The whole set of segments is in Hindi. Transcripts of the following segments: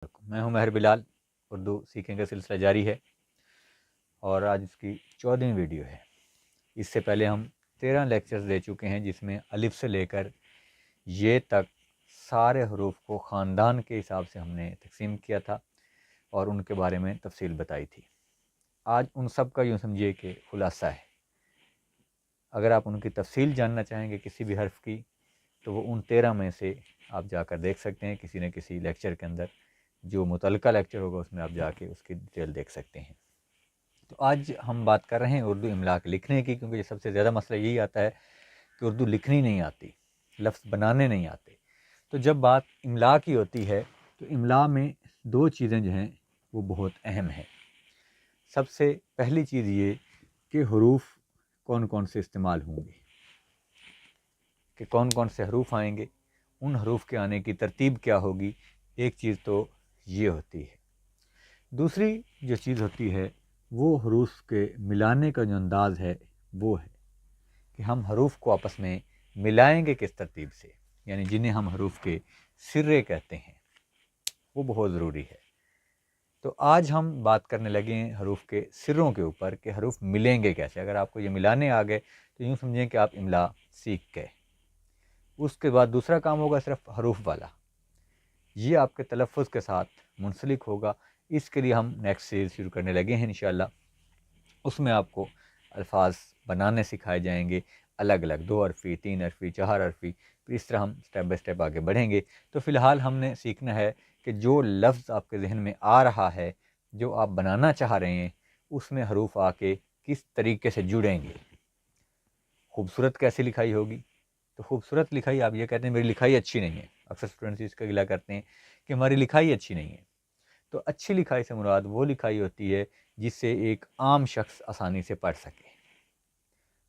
मैं हूं महर बिलाल। उर्दू सीखने का सिलसिला जारी है और आज इसकी 14वीं वीडियो है। इससे पहले हम 13 लेक्चर्स दे चुके हैं, जिसमें अलिफ से लेकर ये तक सारे हरूफ को ख़ानदान के हिसाब से हमने तकसीम किया था और उनके बारे में तफसील बताई थी। आज उन सब का यूँ समझिए कि खुलासा है। अगर आप उनकी तफसील जानना चाहेंगे किसी भी हर्फ की, तो वो उन 13 में से आप जाकर देख सकते हैं किसी न किसी लेक्चर के अंदर। जो मुतलका लेक्चर होगा उसमें आप जाके उसकी डिटेल देख सकते हैं। तो आज हम बात कर रहे हैं उर्दू इमला के लिखने की, क्योंकि सबसे ज़्यादा मसला यही आता है कि उर्दू लिखनी नहीं आती, लफ्ज़ बनाने नहीं आते। तो जब बात इमला की होती है तो इमला में दो चीज़ें जो हैं वो बहुत अहम है। सबसे पहली चीज़ ये कि हरूफ कौन कौन से इस्तेमाल होंगे, कि कौन कौन से हरूफ आएंगे, उन हरूफ के आने की तरतीब क्या होगी। एक चीज़ तो ये होती है। दूसरी जो चीज़ होती है वो हरूफ के मिलाने का जो अंदाज़ है वो है कि हम हरूफ को आपस में मिलाएंगे किस तरतीब से, यानी जिन्हें हम हरूफ के सिर्रे कहते हैं, वो बहुत ज़रूरी है। तो आज हम बात करने लगे हैं हरूफ के सिर्रों के ऊपर कि हरूफ मिलेंगे कैसे। अगर आपको ये मिलाने आ गए तो यूँ समझें कि आप इमला सीख गए। उसके बाद दूसरा काम होगा सिर्फ हरूफ वाला, ये आपके तलफ़ुज़ के साथ मुंसलिक होगा। इसके लिए हम नेक्स्ट सीरीज़ शुरू करने लगे हैं इंशाअल्लाह। उसमें आपको अल्फाज बनाने सिखाए जाएंगे, अलग अलग 2 हरफ़ी, 3 हरफ़ी, 4 हरफ़ी। फिर इस तरह हम स्टेप बाय स्टेप आगे बढ़ेंगे। तो फ़िलहाल हमने सीखना है कि जो लफ्ज़ आपके जहन में आ रहा है, जो आप बनाना चाह रहे हैं, उसमें हरूफ आके किस तरीके से जुड़ेंगे। खूबसूरत कैसी लिखाई होगी। तो खूबसूरत लिखाई, आप ये कहते हैं मेरी लिखाई अच्छी नहीं है, अक्सर स्टूडेंट्स इसका गिला करते हैं कि हमारी लिखाई अच्छी नहीं है। तो अच्छी लिखाई से मुराद वो लिखाई होती है जिससे एक आम शख्स आसानी से पढ़ सके।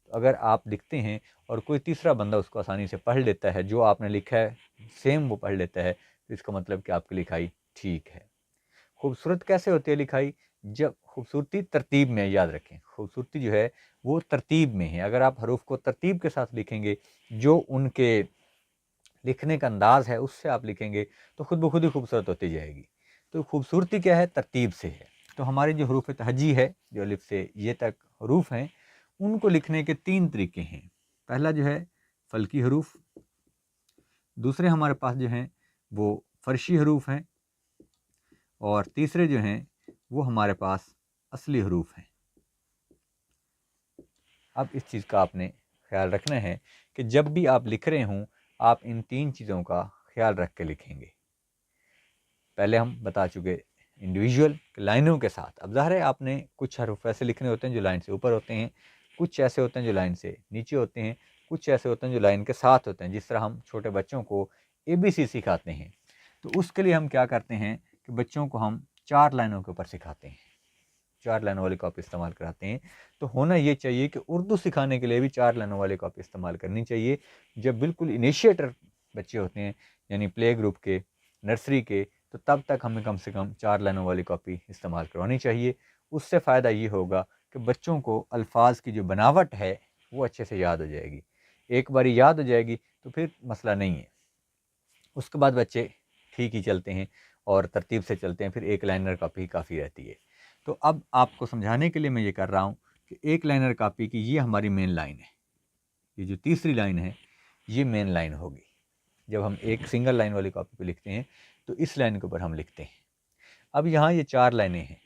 तो अगर आप लिखते हैं और कोई तीसरा बंदा उसको आसानी से पढ़ लेता है, जो आपने लिखा है सेम वो पढ़ लेता है, तो इसका मतलब कि आपकी लिखाई ठीक है। खूबसूरत कैसे होती है लिखाई? जब खूबसूरती तरतीब में, याद रखें खूबसूरती जो है वो तरतीब में है। अगर आप हरूफ को तरतीब के साथ लिखेंगे, जो उनके लिखने का अंदाज़ है उससे आप लिखेंगे, तो खुद ब खुद ही खूबसूरत होती जाएगी। तो खूबसूरती क्या है? तरतीब से है। तो हमारी जो हरूफ तहजी है, जो अलिफ से ये तक हरूफ हैं, उनको लिखने के 3 तरीके हैं। पहला जो है फल्की हरूफ, दूसरे हमारे पास जो हैं वो फर्शी हरूफ हैं, और तीसरे जो हैं वो हमारे पास असली हरूफ हैं। अब इस चीज़ का आपने ख्याल रखना है कि जब भी आप लिख रहे हों, आप इन 3 चीज़ों का ख्याल रख के लिखेंगे। पहले हम बता चुके इंडिविजुअल लाइनों के साथ। अब ज़ाहिर है आपने कुछ हरूफ ऐसे लिखने होते हैं जो लाइन से ऊपर होते हैं, कुछ ऐसे होते हैं जो लाइन से नीचे होते हैं, कुछ ऐसे होते हैं जो लाइन के साथ होते हैं। जिस तरह हम छोटे बच्चों को ABC सिखाते हैं, तो उसके लिए हम क्या करते हैं कि बच्चों को हम 4 लाइनों के ऊपर सिखाते हैं, 4 लाइनों वाली कॉपी इस्तेमाल कराते हैं। तो होना ये चाहिए कि उर्दू सिखाने के लिए भी 4 लाइनों वाली कॉपी इस्तेमाल करनी चाहिए। जब बिल्कुल इनिशिएटर बच्चे होते हैं, यानी प्ले ग्रुप के, नर्सरी के, तो तब तक हमें कम से कम 4 लाइनों वाली कॉपी इस्तेमाल करवानी चाहिए। उससे फ़ायदा ये होगा कि बच्चों को अल्फाज की जो बनावट है वो अच्छे से याद हो जाएगी। एक बारी याद हो जाएगी तो फिर मसला नहीं है। उसके बाद बच्चे ठीक ही चलते हैं और तरतीब से चलते हैं, फिर एक लाइनर कॉपी काफ़ी रहती है। तो अब आपको समझाने के लिए मैं ये कर रहा हूँ कि एक लाइनर कॉपी की ये हमारी मेन लाइन है। ये जो तीसरी लाइन है ये मेन लाइन होगी। जब हम एक सिंगल लाइन वाली कॉपी पे लिखते हैं तो इस लाइन के ऊपर हम लिखते हैं। अब यहाँ ये 4 लाइनें हैं।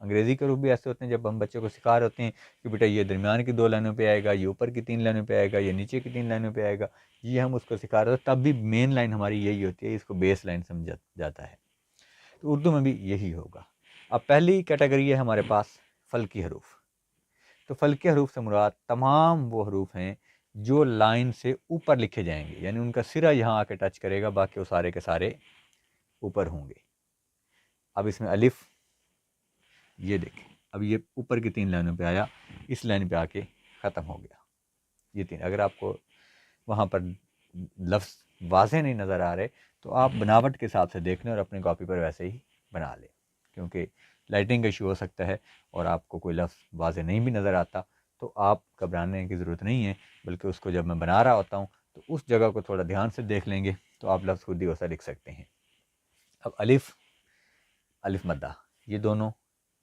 अंग्रेज़ी के रूप भी ऐसे होते हैं, जब हम बच्चों को सिखा रहे होते हैं कि बेटा ये दरमियान की 2 लाइनों पे आएगा, ये ऊपर की 3 लाइनों पे आएगा, ये नीचे की 3 लाइनों पे आएगा, ये हम उसको सिखा रहे होते हैं, तब भी मेन लाइन हमारी यही होती है, इसको बेस लाइन समझा जाता है। तो उर्दू में भी यही होगा। अब पहली कैटेगरी है हमारे पास फ़ल्की हरूफ। तो फ़ल्की हरूफ से मुराद तमाम वो हरूफ हैं जो लाइन से ऊपर लिखे जाएंगे, यानी उनका सिरा यहाँ आके टच करेगा, बाकी वो सारे के सारे ऊपर होंगे। अब इसमें अलिफ, ये देखें, अब ये ऊपर की 3 लाइनों पे आया, इस लाइन पे आके ख़त्म हो गया। ये 3, अगर आपको वहाँ पर लफ्ज़ वाज़ेह नहीं नज़र आ रहे तो आप बनावट के हिसाब से देख लें और अपनी कॉपी पर वैसे ही बना लें, क्योंकि लाइटिंग का इशू हो सकता है और आपको कोई लफ्ज़ वाज़ेह नहीं भी नज़र आता, तो आप घबराने की ज़रूरत नहीं है। बल्कि उसको जब मैं बना रहा होता हूँ तो उस जगह को थोड़ा ध्यान से देख लेंगे तो आप लफ्ज़ खुद ही वैसा लिख सकते हैं। अब अलिफ अलिफ मद्दा, ये दोनों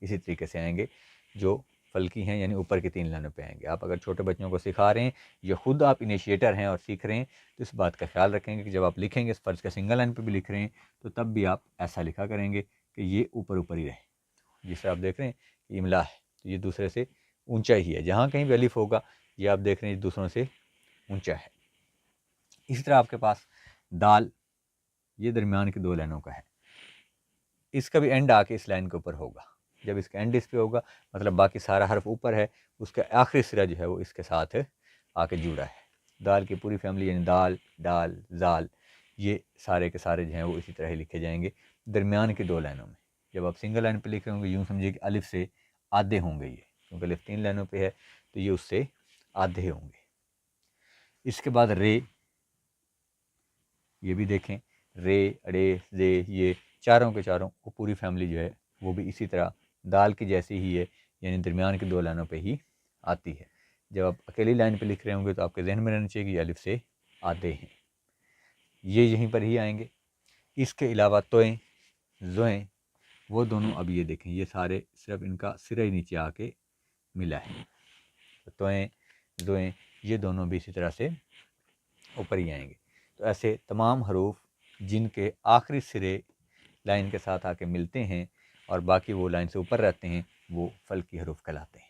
इसी तरीके से आएंगे जो फल्की हैं, यानी ऊपर की 3 लाइनों पे आएंगे। आप अगर छोटे बच्चों को सिखा रहे हैं या खुद आप इनिशिएटर हैं और सीख रहे हैं तो इस बात का ख्याल रखेंगे कि जब आप लिखेंगे, इस फर्ज का सिंगल लाइन पे भी लिख रहे हैं तो तब भी आप ऐसा लिखा करेंगे कि ये ऊपर ऊपर ही रहे। जिस तरह आप देख रहे हैं इमला है तो ये दूसरे से ऊंचा ही है, जहाँ कहीं भी अलिफ होगा ये आप देख रहे हैं दूसरों से ऊंचा है। इसी तरह आपके पास दाल, ये दरमियान की 2 लाइनों का है, इसका भी एंड आके इस लाइन के ऊपर होगा। जब इसका एंड इस पे होगा मतलब बाकी सारा हर्फ ऊपर है, उसका आखिरी सिरा जो है वो इसके साथ आके जुड़ा है। दाल की पूरी फैमिली यानी दाल, डाल, जाल, ये सारे के सारे जो हैं वो इसी तरह ही लिखे जाएंगे दरमियान की 2 लाइनों में। जब आप सिंगल लाइन पे लिख रहे होंगे यूँ समझिए कि अलिफ से आधे होंगे ये, क्योंकि अलिफ 3 लाइनों पे है तो ये उससे आधे होंगे। इसके बाद रे, ये भी देखें रे, अड़े, जे, ये चारों के चारों वो पूरी फैमिली जो है वो भी इसी तरह दाल की जैसी ही है, यानी दरमियान की 2 लाइनों पे ही आती है। जब आप अकेली लाइन पे लिख रहे होंगे तो आपके जहन में रहना चाहिए कि अलिफ से आधे हैं, ये यहीं पर ही आएंगे। इसके अलावा तोएं, जोएं, वो दोनों अब ये देखें ये सारे सिर्फ इनका सिरा ही नीचे आके मिला है, तो तोएं, जोएं, ये दोनों भी इसी तरह से ऊपर ही आएंगे। तो ऐसे तमाम हरूफ जिनके आखिरी सिरे लाइन के साथ आके मिलते हैं और बाकी वो लाइन से ऊपर रहते हैं वो फल्की हरूफ कहलाते हैं।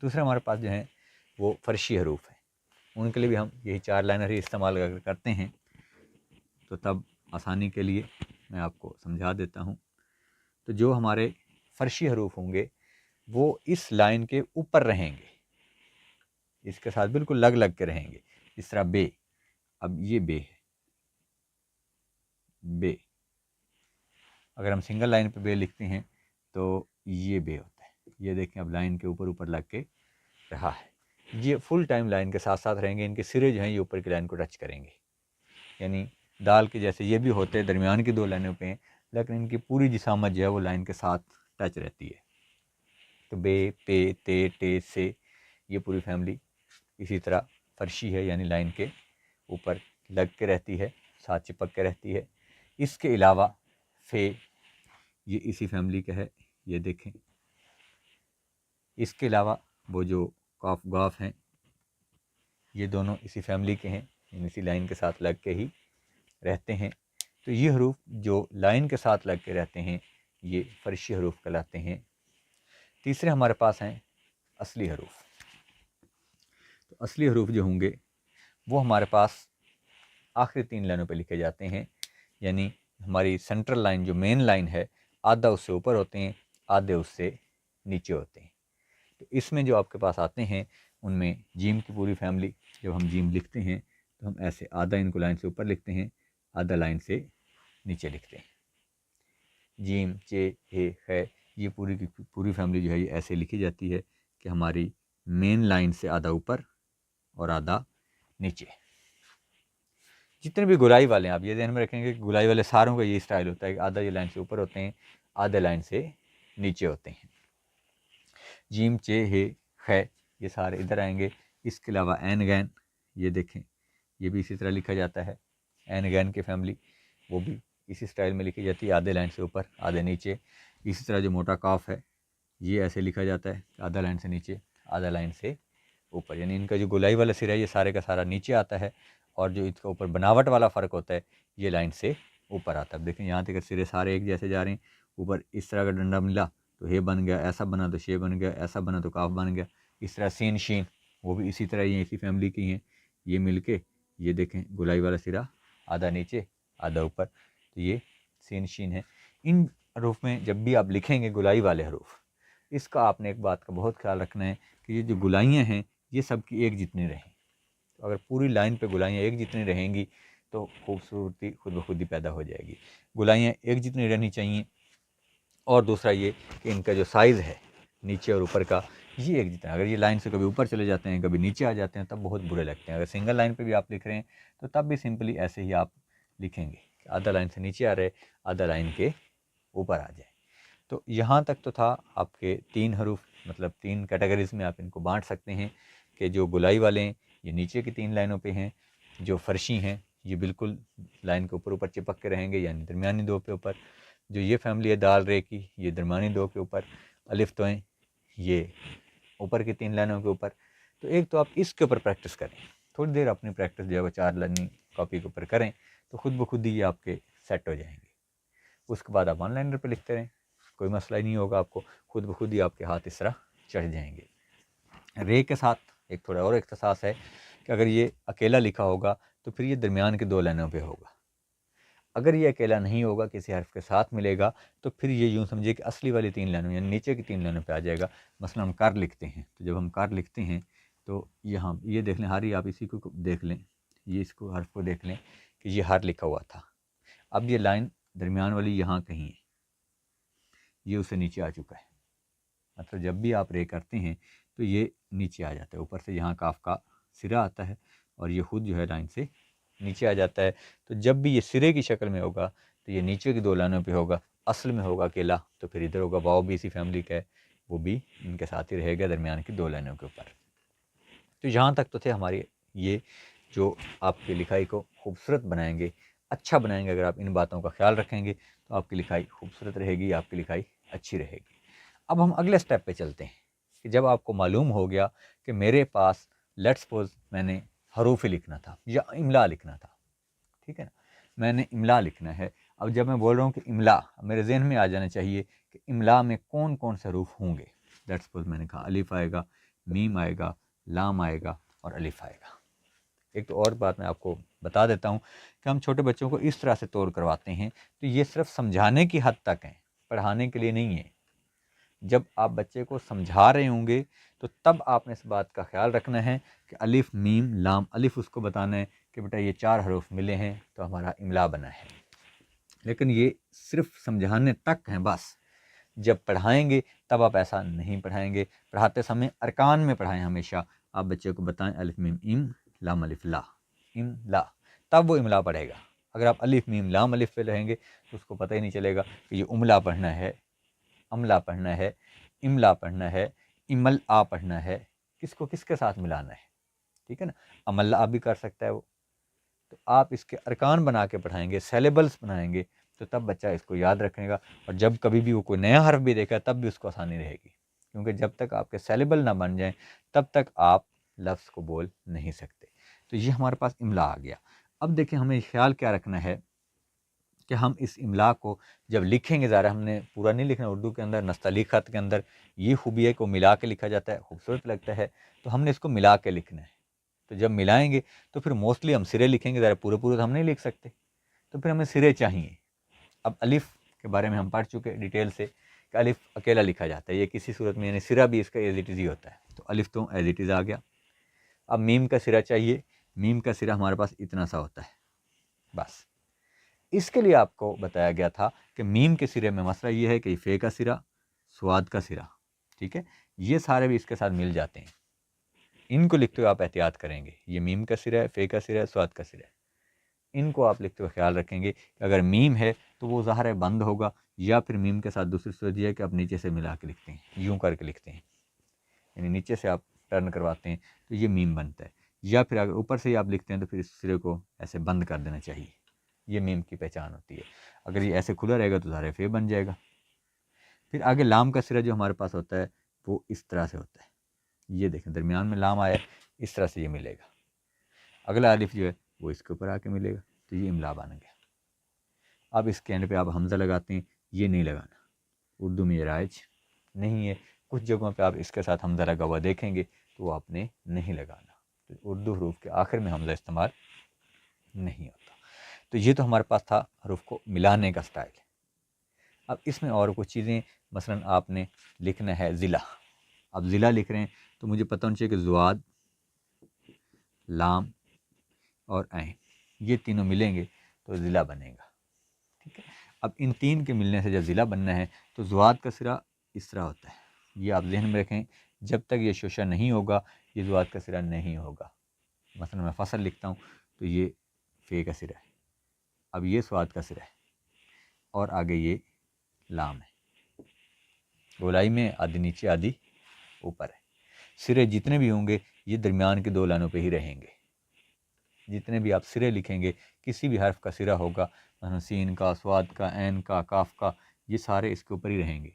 दूसरा हमारे पास जो है वो फर्शी हरूफ है, उनके लिए भी हम यही 4 लाइनर ही इस्तेमाल करते हैं। तो तब आसानी के लिए मैं आपको समझा देता हूँ। तो जो हमारे फर्शी हरूफ होंगे वो इस लाइन के ऊपर रहेंगे, इसके साथ बिल्कुल लग लग के रहेंगे। इस तरह बे, अब ये बे है, बे, अगर हम सिंगल लाइन पे बे लिखते हैं तो ये बे होता है। ये देखें अब लाइन के ऊपर ऊपर लग के रहा है, ये फुल टाइम लाइन के साथ साथ रहेंगे, इनके सिरे जो हैं ये ऊपर की लाइन को टच करेंगे। यानी दाल के जैसे ये भी होते हैं दरमियान की 2 लाइनों पे हैं, लेकिन इनकी पूरी जिसामत जो है वो लाइन के साथ टच रहती है। तो बे, पे, ते, टे, से, ये पूरी फैमिली इसी तरह फर्शी है, यानी लाइन के ऊपर लग के रहती है, साथ चिपक के रहती है। इसके अलावा फे, ये इसी फैमिली का है, ये देखें। इसके अलावा वो जो काफ गाफ हैं ये दोनों इसी फैमिली के हैं, इसी लाइन के साथ लग के ही रहते हैं। तो ये हरूफ जो लाइन के साथ लग के रहते हैं ये फर्शी हरूफ कहलाते हैं। तीसरे हमारे पास हैं असली हरूफ। तो असली हरूफ जो होंगे वो हमारे पास आखिरी 3 लाइनों पे लिखे जाते हैं, यानी हमारी सेंट्रल लाइन जो मेन लाइन है आधा उससे ऊपर होते हैं, आधे उससे नीचे होते हैं। तो इसमें जो आपके पास आते हैं उनमें जीम की पूरी फैमिली, जब हम जीम लिखते हैं तो हम ऐसे आधा इनको लाइन से ऊपर लिखते हैं, आधा लाइन से नीचे लिखते हैं। जीम, चे, हे, है, ये पूरी की पूरी फैमिली जो है ये ऐसे लिखी जाती है कि हमारी मेन लाइन से आधा ऊपर और आधा नीचे। जितने भी गुलाई वाले हैं आप ये ध्यान में रखेंगे कि गुलाई वाले सारों का ये स्टाइल होता है कि आधा ये लाइन से ऊपर होते हैं, आधा लाइन से नीचे होते हैं। जीम, चे, हे, है, ये सारे इधर आएंगे। इसके अलावा एन गैन, ये देखें ये भी इसी तरह लिखा जाता है। एन गैन की फैमिली वो भी इसी स्टाइल में लिखी जाती है, आधे लाइन से ऊपर आधे नीचे। इसी तरह जो मोटा काफ है ये ऐसे लिखा जाता है, आधा लाइन से नीचे आधा लाइन से ऊपर, यानी इनका जो गोलाई वाला सिरा है ये सारे का सारा नीचे आता है और जो इसका ऊपर बनावट वाला फ़र्क होता है ये लाइन से ऊपर आता है। अब देखें यहाँ तक सिरे सारे एक जैसे जा रहे हैं, ऊपर इस तरह का डंडा मिला तो हे बन गया, ऐसा बना तो शे बन गया, ऐसा बना तो काफ बन गया। इस तरह सीन, शीन, वो भी इसी तरह ही इसी फैमिली की हैं, ये मिल के ये देखें गोलाई वाला सिरा आधा नीचे आधा ऊपर, तो ये सीन, शीन है। इन हरूफ में जब भी आप लिखेंगे गुलाई वाले हरूफ, इसका आपने एक बात का बहुत ख्याल रखना है कि ये जो गुलाइयाँ हैं ये सब की एक जितनी रहें। तो अगर पूरी लाइन पे गुलाइयाँ एक जितनी रहेंगी तो खूबसूरती खुद ब खुद ही पैदा हो जाएगी। गुलाइयाँ एक जितनी रहनी चाहिए, और दूसरा ये कि इनका जो साइज़ है नीचे और ऊपर का ये एक जितना, अगर ये लाइन से कभी ऊपर चले जाते हैं कभी नीचे आ जाते हैं तब बहुत बुरे लगते हैं। अगर सिंगल लाइन पे भी आप लिख रहे हैं तो तब भी सिंपली ऐसे ही आप लिखेंगे, आधा लाइन से नीचे आ रहे, आधा लाइन के ऊपर आ जाए। तो यहाँ तक तो था आपके 3 हरूफ, मतलब 3 कैटेगरीज़ में आप इनको बांट सकते हैं कि जो गुलाई वाले हैं ये नीचे की 3 लाइनों पे हैं, जो फर्शी हैं ये बिल्कुल लाइन के ऊपर ऊपर चिपक के रहेंगे यानी दरमियानी 2 पे ऊपर, जो ये फैमिली है दाल रे की, ये दरमियानी दो के ऊपर अलिफ तो हैं, ये ऊपर की 3 लाइनों के ऊपर। तो एक तो आप इसके ऊपर प्रैक्टिस करें, थोड़ी देर अपनी प्रैक्टिस जो है वो 4 लाइनी कॉपी के ऊपर करें तो खुद ब खुद ही ये आपके सेट हो जाएंगे। उसके बाद आप 1 लाइनर पर लिखते रहें, कोई मसला ही नहीं होगा आपको, खुद ब खुद ही आपके हाथ इस तरह चढ़ जाएंगे। रे के साथ एक थोड़ा और एहसास है कि अगर ये अकेला लिखा होगा तो फिर ये दरमियान की 2 लाइनों पे होगा। अगर ये अकेला नहीं होगा, किसी हर्फ के साथ मिलेगा, तो फिर ये यूँ समझिए कि असली वाली 3 लाइनों यानी नीचे की 3 लाइनों पे आ जाएगा। मसलन हम कर लिखते हैं, तो जब हम कर लिखते हैं तो यहाँ ये देख लें, हारी आप इसी को देख लें, ये इसको हर्फ को देख लें कि ये हर लिखा हुआ था। अब ये लाइन दरमियान वाली यहाँ कहीं है, ये उससे नीचे आ चुका है। मतलब जब भी आप रे करते हैं तो ये नीचे आ जाता है, ऊपर से यहाँ काफ का सिरा आता है और ये खुद जो है लाइन से नीचे आ जाता है। तो जब भी ये सिरे की शक्ल में होगा तो ये नीचे की 2 लाइनों पे होगा, असल में होगा अकेला तो फिर इधर होगा। वाव भी इसी फैमिली का है, वो भी इनके साथ ही रहेगा दरमियान की 2 लाइनों के ऊपर। तो यहाँ तक तो थे हमारी ये जो आपकी लिखाई को खूबसूरत बनाएंगे, अच्छा बनाएंगे। अगर आप इन बातों का ख्याल रखेंगे तो आपकी लिखाई खूबसूरत रहेगी, आपकी लिखाई अच्छी रहेगी। अब हम अगले स्टेप पे चलते हैं कि जब आपको मालूम हो गया कि मेरे पास लेट्स सपोज मैंने हरूफ लिखना था या इमला लिखना था, ठीक है ना, मैंने इमला लिखना है। अब जब मैं बोल रहा हूँ कि इमला, मेरे जहन में आ जाना चाहिए कि इमला में कौन कौन से हरूफ होंगे। लेट्स सपोज मैंने कहा अलिफ आएगा, मीम आएगा, लाम आएगा और अलिफ आएगा। एक तो और बात मैं आपको बता देता हूँ कि हम छोटे बच्चों को इस तरह से तौर करवाते हैं तो ये सिर्फ समझाने की हद तक है, पढ़ाने के लिए नहीं है। जब आप बच्चे को समझा रहे होंगे तो तब आपने इस बात का ख्याल रखना है कि अलिफ मीम लाम, अलिफ उसको बताना है कि बेटा ये 4 हरूफ मिले हैं तो हमारा इमला बना है। लेकिन ये सिर्फ समझाने तक हैं बस। जब पढ़ाएंगे तब आप ऐसा नहीं पढ़ाएंगे। पढ़ाते समय अरकान में पढ़ाएं हमेशा। आप बच्चे को बताएं अलिफ मीम इम लाम अलिफ ला, इम ला, तब वो इमला पढ़ेगा। अगर आप अलिफ मीम लाम अलिफ पे रहेंगे तो उसको पता ही नहीं चलेगा कि ये उमला पढ़ना है, अमला पढ़ना है, इमला पढ़ना है, इमल आ पढ़ना है, किसको किसके साथ मिलाना है। ठीक है ना, अमल्ला आ भी कर सकता है वो। तो आप इसके अरकान बना के पढ़ाएंगे, सेलेबल्स बनाएंगे, तो तब बच्चा इसको याद रखेगा। और जब कभी भी वो कोई नया हर्फ भी देखा तब भी उसको आसानी रहेगी, क्योंकि जब तक आपके सेलेबल ना बन जाएं तब तक आप लफ्ज़ को बोल नहीं सकते। तो ये हमारे पास इमला आ गया। अब देखिए हमें ख्याल क्या रखना है कि हम इस इमला को जब लिखेंगे, ज़रा हमने पूरा नहीं लिखना। उर्दू के अंदर नस्तली ख़त के अंदर ये खूबी है कि वो मिला के लिखा जाता है, खूबसूरत लगता है। तो हमने इसको मिला के लिखना है। तो जब मिलाएंगे तो फिर मोस्टली हम सिरे लिखेंगे, ज़रा पूरे पूरे तो हम नहीं लिख सकते, तो फिर हमें सिरे चाहिए। अब अलिफ़ के बारे में हम पढ़ चुके डिटेल से कि अलिफ़ अकेला लिखा जाता है, ये किसी सूरत में, यानी सिरा भी इसका एज इट इज़ ही होता है। तो अलिफ़ तो एज इट इज़ आ गया। अब मीम का सिरा चाहिए। मीम का सिरा हमारे पास इतना सा होता है बस। इसके लिए आपको बताया गया था कि मीम के सिरे में मसला ये है कि फ़े का सिरा, स्वाद का सिरा, ठीक है, ये सारे भी इसके साथ मिल जाते हैं। इनको लिखते हुए आप एहतियात करेंगे। ये मीम का सिरा है, फ़े का सिरा है, स्वाद का सिरा है। इनको आप लिखते हुए ख्याल रखेंगे कि अगर मीम है तो वो ज़ाहिर है बंद होगा, या फिर मीम के साथ दूसरी सूरत यह है कि आप नीचे से मिला के लिखते हैं, यूँ करके लिखते हैं, यानी नीचे से आप टर्न करवाते हैं तो ये मीम बनता है। या फिर अगर ऊपर से ही आप लिखते हैं तो फिर इस सिरे को ऐसे बंद कर देना चाहिए। ये मीम की पहचान होती है। अगर ये ऐसे खुला रहेगा तो ज़ाहिर फ़े बन जाएगा। फिर आगे लाम का सिरा जो हमारे पास होता है वो इस तरह से होता है। ये देखें दरमियान में लाम आया, इस तरह से ये मिलेगा। अगला अलिफ जो है वो इसके ऊपर आके मिलेगा, तो ये इमला बन गया। अब इसके एंड पे आप हमज़ा लगाते हैं, ये नहीं लगाना, उर्दू में ये राइज नहीं है। कुछ जगहों पे आप इसके साथ हमज़ा लगा हुआ देखेंगे तो वो आपने नहीं लगाना। तो उर्दू हरूफ के आखिर में हमज़ा इस्तेमाल नहीं होता। तो ये तो हमारे पास था हरूफ को मिलाने का स्टाइल। अब इसमें और कुछ चीज़ें, मसलन आपने लिखना है ज़िला। अब ज़िला लिख रहे हैं तो मुझे पता होना चाहिए कि ज़ुआद, लाम और ऐन, ये तीनों मिलेंगे तो ज़िला बनेगा। ठीक है, अब इन तीन के मिलने से जब ज़िला बनना है तो ज़ुआद का सिरा इस तरह होता है। ये आप जहन में रखें, जब तक ये शोशा नहीं होगा ये ज़ुआद का सिरा नहीं होगा। मसलन मैं फसल लिखता हूँ तो ये फ़े का सिरा है, अब ये स्वाद का सिरा है और आगे ये लाम है। गोलाई में आधी नीचे आधी ऊपर है। सिरे जितने भी होंगे ये दरमियान की 2 लाइनों पे ही रहेंगे। जितने भी आप सिरे लिखेंगे, किसी भी हर्फ का सिरा होगा, मतलब सीन का, स्वाद का, ऐन का, काफ का, ये सारे इसके ऊपर ही रहेंगे।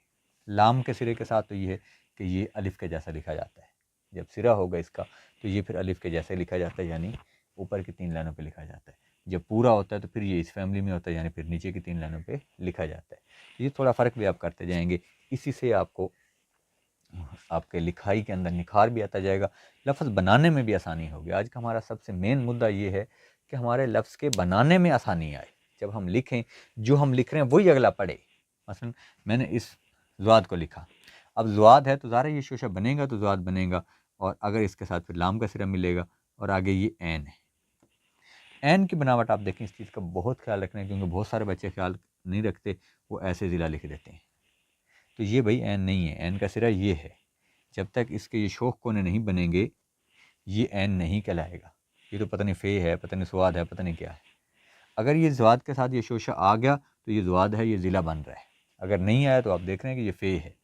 लाम के सिरे के साथ तो ये है कि ये अलिफ के जैसा लिखा जाता है। जब सिरा होगा इसका तो ये फिर अलिफ के जैसे लिखा जाता है, यानी ऊपर की 3 लाइनों पे लिखा जाता है। जब पूरा होता है तो फिर ये इस फैमिली में होता है, यानी फिर नीचे की 3 लाइनों पे लिखा जाता है। ये थोड़ा फ़र्क भी आप करते जाएंगे, इसी से आपको आपके लिखाई के अंदर निखार भी आता जाएगा, लफ्ज़ बनाने में भी आसानी होगी। आज का हमारा सबसे मेन मुद्दा ये है कि हमारे लफ्ज़ के बनाने में आसानी आए। जब हम लिखें, जो हम लिख रहे हैं वही अगला पढ़े। मसलन मैंने इस ज़्वाद को लिखा, अब ज़्वाद है तो ज़ाहिर ये शोशा बनेगा तो ज़्वाद बनेगा, और अगर इसके साथ फिर लाम का सिरा मिलेगा, और आगे ये ऐन है। ऐन की बनावट आप देखें, इस चीज़ का बहुत ख्याल रखना है, क्योंकि बहुत सारे बच्चे ख्याल नहीं रखते, वो ऐसे ज़िला लिख देते हैं। तो ये भाई ऐन नहीं है, ऐन का सिरा ये है। जब तक इसके ये शोख कोने नहीं बनेंगे, ये ऐन नहीं कहलाएगा। ये तो पता नहीं फ़े है, पता नहीं स्वाद है, पता नहीं क्या है। अगर ये ज़्वाद के साथ ये शोशा आ गया तो ये ज़्वाद है, ये ज़िला बन रहा है। अगर नहीं आया तो आप देख रहे हैं कि ये फ़े है,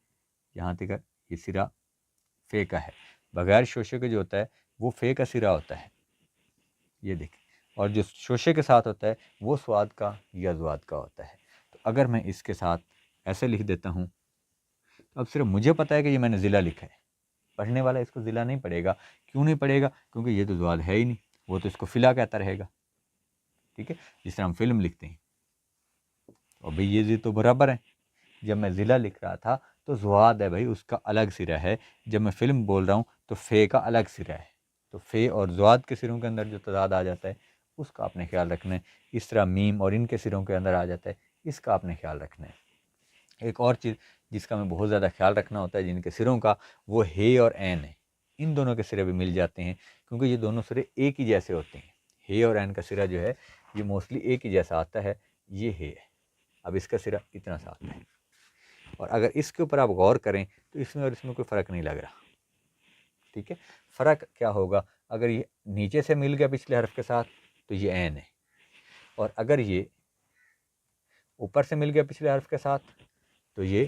यहाँ तक ये सिरा फ़े का है। बगैर शोशे के जो होता है वो फ़े का सिरा होता है, ये देखें, और जो शोशे के साथ होता है वो स्वाद का या ज़्वाद का होता है। तो अगर मैं इसके साथ ऐसे लिख देता हूँ, तो अब सिर्फ मुझे पता है कि ये मैंने ज़िला लिखा है, पढ़ने वाला इसको ज़िला नहीं पढ़ेगा। क्यों नहीं पढ़ेगा? क्योंकि ये तो ज़्वाद है ही नहीं, वो तो इसको फ़िला कहता रहेगा। ठीक है, जिस तरह हम फिल्म लिखते हैं, और भाई ये जी तो बराबर है। जब मैं ज़िला लिख रहा था तो ज़्वाद है भाई, उसका अलग सिरा है। जब मैं फ़िल्म बोल रहा हूँ तो फ़े का अलग सिरा है। तो फ़े और ज़्वाद के सिरों के अंदर जो तज़ाद आ जाता है उसका आपने ख्याल रखना है। इस तरह मीम और इनके सिरों के अंदर आ जाता है, इसका आपने ख्याल रखना है। एक और चीज़ जिसका हमें बहुत ज़्यादा ख्याल रखना होता है जिनके सिरों का, वो हे और ऐन है। इन दोनों के सिरे भी मिल जाते हैं, क्योंकि ये दोनों सिरे एक ही जैसे होते हैं। हे और ऐन का सिरा जो है ये मोस्टली एक ही जैसा आता है, ये हे है। अब इसका सिरा इतना सा आता है, और अगर इसके ऊपर आप गौर करें तो इसमें और इसमें कोई फ़र्क नहीं लग रहा। ठीक है, फ़र्क क्या होगा? अगर ये नीचे से मिल गया पिछले हर्फ के साथ तो ये ऐन है, और अगर ये ऊपर से मिल गया पिछले हर्फ के साथ तो ये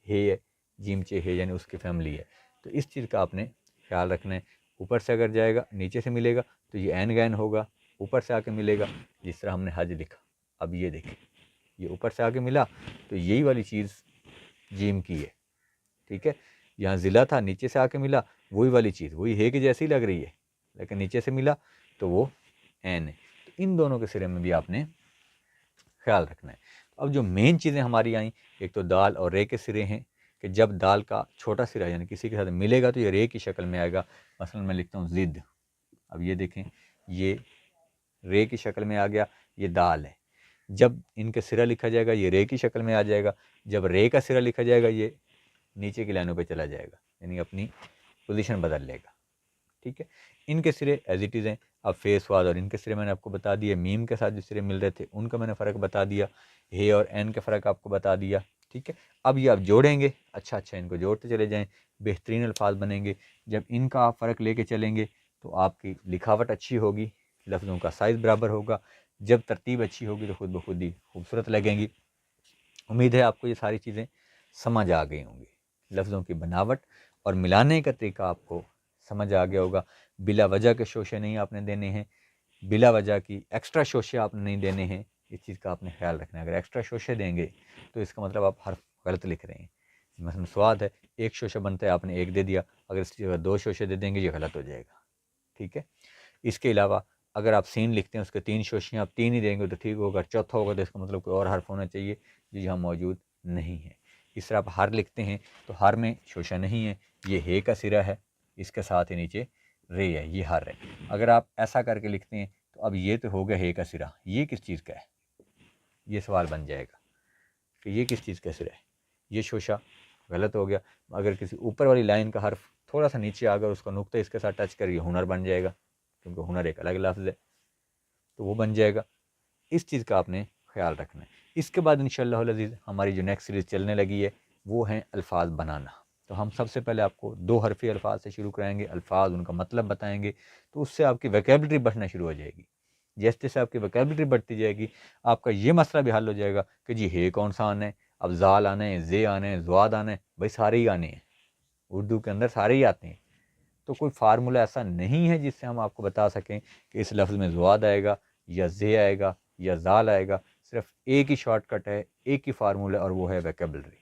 हे है, जीमचे हे, यानी उसकी फैमिली है। तो इस चीज़ का आपने ख्याल रखना है। ऊपर से अगर जाएगा, नीचे से मिलेगा तो ये ऐन गैन होगा, ऊपर से आके मिलेगा जिस तरह हमने हज लिखा। अब ये देखें, ये ऊपर से आके मिला तो यही वाली चीज़ जीम की है। ठीक है, यहाँ ज़िला था, नीचे से आके मिला, वही वाली चीज़, वही हे की जैसी लग रही है, लेकिन नीचे से मिला तो वो ऐन है। तो इन दोनों के सिरे में भी आपने ख्याल रखना है। अब जो मेन चीज़ें हमारी आई, एक तो दाल और रे के सिरे हैं, कि जब दाल का छोटा सिरा यानी किसी के साथ मिलेगा तो ये रे की शक्ल में आएगा। मसलन मैं लिखता हूँ ज़िद, अब ये देखें, ये रे की शक्ल में आ गया, ये दाल है। जब इनके सिरा लिखा जाएगा ये रे की शक्ल में आ जाएगा, जब रे का सिरा लिखा जाएगा ये नीचे की लाइनों पे चला जाएगा, यानी अपनी पोजीशन बदल लेगा। ठीक है, इनके सिरे एज इट इज़ हैं। अब फेस वाद और इनके सिरे मैंने आपको बता दिया, मीम के साथ जो सिरे मिल रहे थे उनका मैंने फ़र्क बता दिया, हे और एन का फ़र्क आपको बता दिया। ठीक है, अब ये आप जोड़ेंगे, अच्छा इनको जोड़ते चले जाएँ, बेहतरीन अल्फाज बनेंगे। जब इनका आप फ़र्क लेके चलेंगे तो आपकी लिखावट अच्छी होगी, लफ्ज़ों का साइज़ बराबर होगा। जब तरतीब अच्छी होगी तो खुद ब खुद ही खूबसूरत लगेंगी। उम्मीद है आपको ये सारी चीज़ें समझ आ गई होंगी। लफ्ज़ों की बनावट और मिलाने का तरीका आपको समझ आ गया होगा। बिला वजह के शोशे नहीं आपने देने हैं, बिला वजह की एक्स्ट्रा शोशे आपने नहीं देने हैं। इस चीज़ का आपने ख्याल रखना है। अगर एक्स्ट्रा शोशे देंगे तो इसका मतलब आप हर्फ गलत लिख रहे हैं। मसलन स्वाद है, एक शोशा बनता है, आपने एक दे दिया, अगर इसकी जगह 2 शोशे दे देंगे ये गलत हो जाएगा। ठीक है, इसके अलावा अगर आप सीन लिखते हैं उसके 3 शोशियाँ, आप 3 ही देंगे तो ठीक होगा, चौथा होगा तो इसका मतलब कोई और हर्फ होना चाहिए जो यहाँ मौजूद नहीं है। इस तरह आप हर लिखते हैं तो हर में शोशा नहीं है, ये हे का सिरा है, इसके साथ ही नीचे रे है, ये हर है। अगर आप ऐसा करके लिखते हैं तो अब ये तो हो गया हे का सिरा, ये किस चीज़ का है? ये सवाल बन जाएगा कि ये किस चीज़ का सिरा है, ये शोशा गलत हो गया। अगर किसी ऊपर वाली लाइन का हर्फ थोड़ा सा नीचे आ गया, उसका नुक्ता इसके साथ टच करिए, हुनर बन जाएगा, क्योंकि हुनर एक अलग लफ्ज़ है, तो वो बन जाएगा। इस चीज़ का आपने ख्याल रखना है। इसके बाद इंशाअल्लाह अज़ीज़ हमारी जो नेक्स्ट सीरीज़ चलने लगी है वो हैं अल्फाज बनाना। तो हम सबसे पहले आपको 2 हरफ़ी अल्फाज से शुरू कराएंगे, अल्फाज उनका मतलब बताएंगे, तो उससे आपकी वोकैबुलरी बढ़ना शुरू हो जाएगी। जैसे जैसे आपकी वोकैबुलरी बढ़ती जाएगी आपका ये मसला भी हल हो जाएगा कि जी हे कौन सा आना है, अब ज़ाल आना है, ज़े आना है, ज़्वाद आना है, भाई सारे ही आने हैं, उर्दू के अंदर सारे ही आते हैं। तो कोई फार्मूला ऐसा नहीं है जिससे हम आपको बता सकें कि इस लफ्ज़ में ज़ुआद आएगा या ज़े आएगा या ज़ाल आएगा। सिर्फ एक ही शॉर्टकट है, एक ही फार्मूला, और वो है वोकैबुलरी।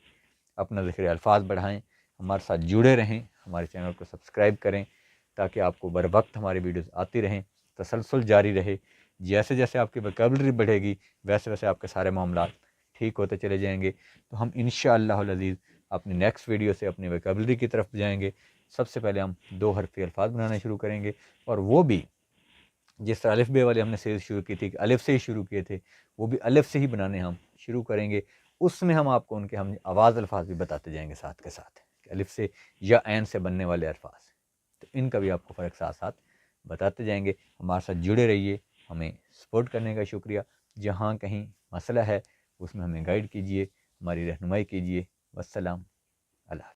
अपना ज़िक्र अल्फाज बढ़ाएं, हमारे साथ जुड़े रहें, हमारे चैनल को सब्सक्राइब करें ताकि आपको बर वक्त हमारी वीडियोज़ आती रहें, तसलसल जारी रहे। जैसे जैसे आपकी वोकैबुलरी बढ़ेगी वैसे वैसे आपके सारे मामला ठीक होते चले जाएंगे। तो हम इंशाअल्लाह अज़ीज़ अपनी नेक्स्ट वीडियो से अपनी वोकैबुलरी की तरफ जाएंगे। सबसे पहले हम 2 हरफ़ी अल्फाज बनाना शुरू करेंगे, और वो भी जिस तरह अलिफ बे वाली हमने सीरीज़ शुरू की थी, अलिफ से ही शुरू किए थे, वो भी अलिफ से ही बनाने हम शुरू करेंगे। उसमें हम आपको उनके हम आवाज़ अल्फाज भी बताते जाएंगे साथ के साथ, कि अलिफ से या ऐन से बनने वाले अल्फाज, तो इनका भी आपको फ़र्क साथ साथ बताते जाएंगे। हमारे साथ जुड़े रहिए, हमें सपोर्ट करने का शुक्रिया। जहाँ कहीं मसला है उसमें हमें गाइड कीजिए, हमारी रहनुमाई कीजिए। वस्सलाम। अल्लाह।